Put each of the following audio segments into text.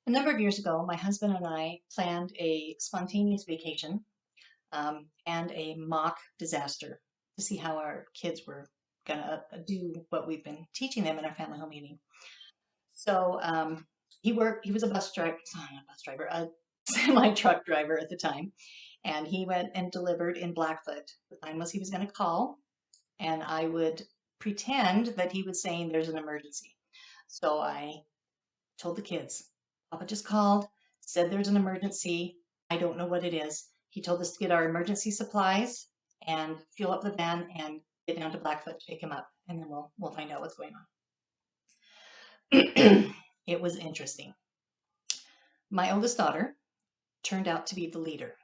A number of years ago, my husband and I planned a spontaneous vacation and a mock disaster to see how our kids were going to do what we've been teaching them in our family home meeting. So he was a bus driver, not a bus driver, a semi truck driver at the time. And he went and delivered in Blackfoot. The plan was he was going to call, and I would pretend that he was saying there's an emergency. So I told the kids, Papa just called, said there's an emergency. I don't know what it is. He told us to get our emergency supplies and fuel up the van and get down to Blackfoot to pick him up, and then we'll find out what's going on. It was interesting. My oldest daughter turned out to be the leader.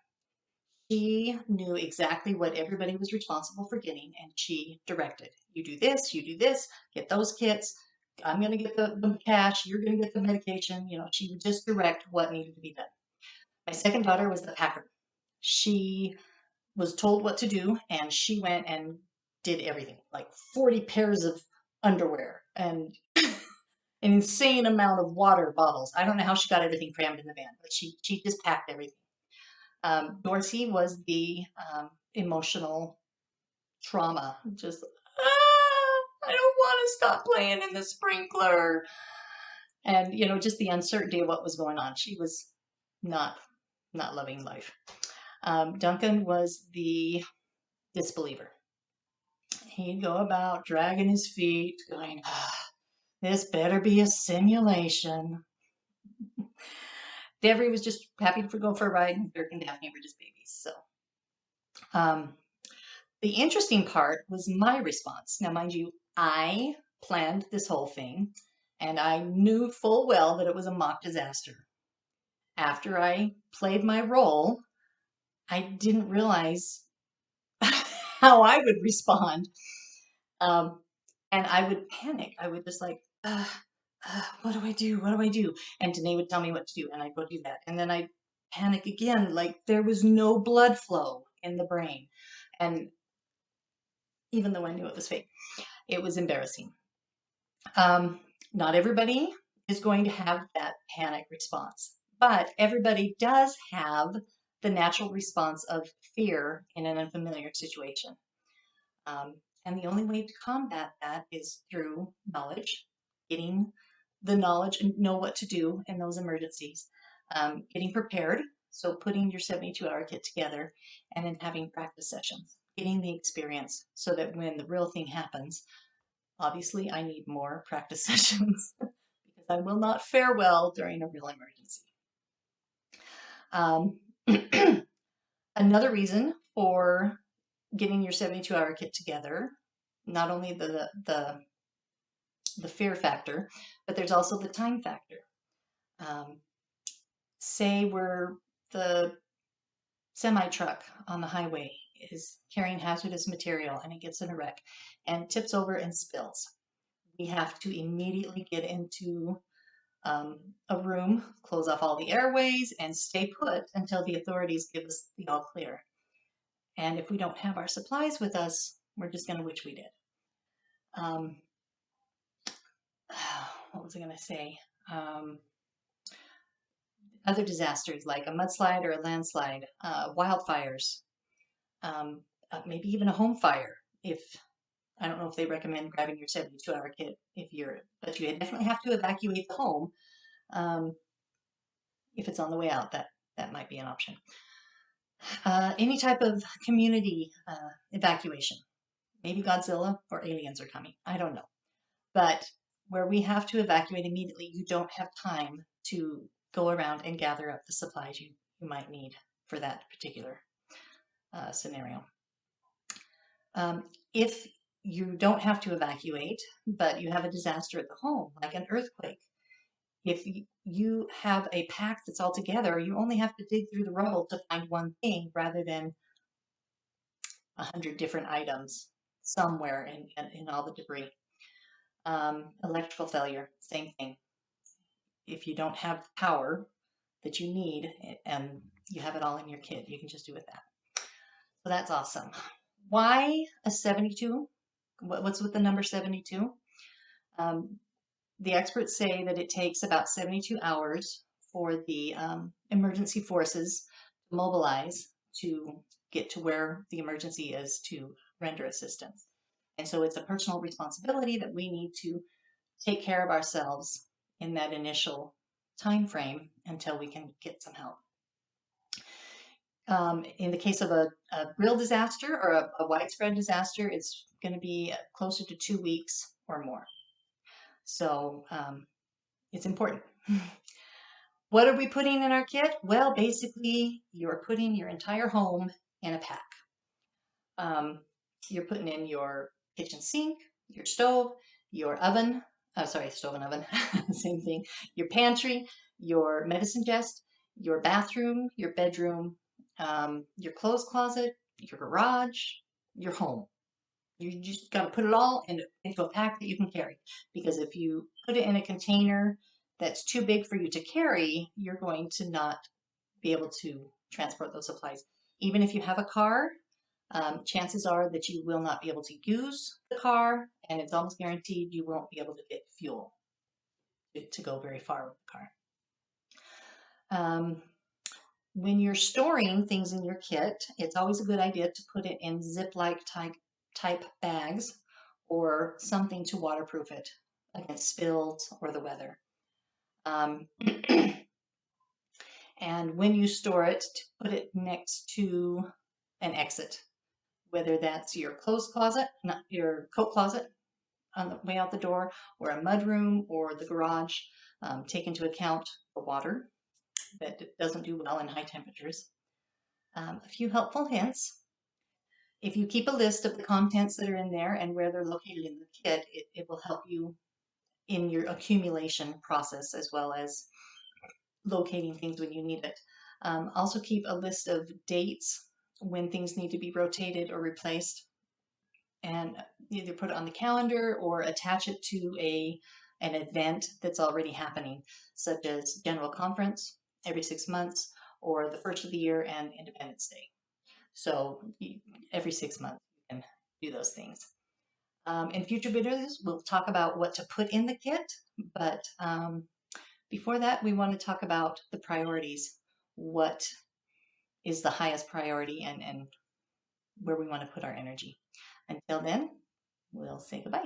She knew exactly what everybody was responsible for getting, and she directed. You do this, get those kits. I'm going to get the cash. You're going to get the medication. She would just direct what needed to be done. My second daughter was the packer. She was told what to do, and she went and did everything, like 40 pairs of underwear and an insane amount of water bottles. I don't know how she got everything crammed in the van, but she just packed everything. Dorsey was the emotional trauma, just I don't want to stop playing in the sprinkler, and just the uncertainty of what was going on. She was not not loving life. Duncan was the disbeliever. He'd go about dragging his feet, going, "This better be a simulation." Devery was just happy to go for a ride, and Dirk and Daphne were just babies. So, um, the interesting part was my response. Now, mind you, I planned this whole thing, and I knew full well that it was a mock disaster. After I played my role, I didn't realize how I would respond. Um, and I would panic. I would just like, what do I do? What do I do? And Danae would tell me what to do, and I'd go do that. And then I'd panic again, like there was no blood flow in the brain. And even though I knew it was fake, it was embarrassing. Um, Not everybody is going to have that panic response, but everybody does have the natural response of fear in an unfamiliar situation. Um, and the only way to combat that is through knowledge, getting the knowledge and know what to do in those emergencies, getting prepared. So putting your 72-hour kit together and then having practice sessions, getting the experience so that when the real thing happens, obviously I need more practice sessions because I will not fare well during a real emergency. Um, Another reason for getting your 72-hour kit together, not only the fear factor, but there's also the time factor. Um, Say we're the semi truck on the highway is carrying hazardous material and it gets in a wreck and tips over and spills. We have to immediately get into a room, close off all the airways, and stay put until the authorities give us the all clear. And if we don't have our supplies with us, we're just going to wish we did. Um, what was I going to say? Other disasters like a mudslide or a landslide, wildfires, maybe even a home fire. If I don't know if they recommend grabbing your 72-hour kit but you definitely have to evacuate the home. If it's on the way out, that might be an option. Any type of community evacuation. Maybe Godzilla or aliens are coming. I don't know. But where we have to evacuate immediately, you don't have time to go around and gather up the supplies you might need for that particular scenario. If you don't have to evacuate, but you have a disaster at the home, like an earthquake, if you have a pack that's all together, you only have to dig through the rubble to find one thing rather than 100 different items somewhere in all the debris. Electrical failure, same thing. If you don't have the power that you need and you have it all in your kit, you can just do with that. So that's awesome. Why a 72? What's with the number 72? The experts say that it takes about 72 hours for the emergency forces to mobilize to get to where the emergency is to render assistance. And so it's a personal responsibility that we need to take care of ourselves in that initial time frame until we can get some help. In the case of a real disaster or a widespread disaster, it's going to be closer to 2 weeks or more. So it's important. What are we putting in our kit? Well, basically, you're putting your entire home in a pack. You're putting in your kitchen sink, your stove, your oven, stove and oven, same thing, your pantry, your medicine chest, your bathroom, your bedroom, your clothes closet, your garage, your home. You just got to put it all into a pack that you can carry. Because if you put it in a container that's too big for you to carry, you're going to not be able to transport those supplies. Even if you have a car, chances are that you will not be able to use the car, and it's almost guaranteed you won't be able to get fuel to go very far with the car. When you're storing things in your kit, it's always a good idea to put it in zip-like type bags or something to waterproof it against spills or the weather. And when you store it, to put it next to an exit, whether that's your clothes closet, not your coat closet on the way out the door, or a mudroom or the garage. Take into account the water that doesn't do well in high temperatures. A few helpful hints. If you keep a list of the contents that are in there and where they're located in the kit, it will help you in your accumulation process as well as locating things when you need it. Also keep a list of dates when things need to be rotated or replaced, and either put it on the calendar or attach it to an event that's already happening, such as General Conference every 6 months, or the first of the year and Independence Day. So every 6 months you can do those things. In future videos, we'll talk about what to put in the kit, but before that, we want to talk about the priorities. What is the highest priority and where we want to put our energy. Until then, we'll say goodbye.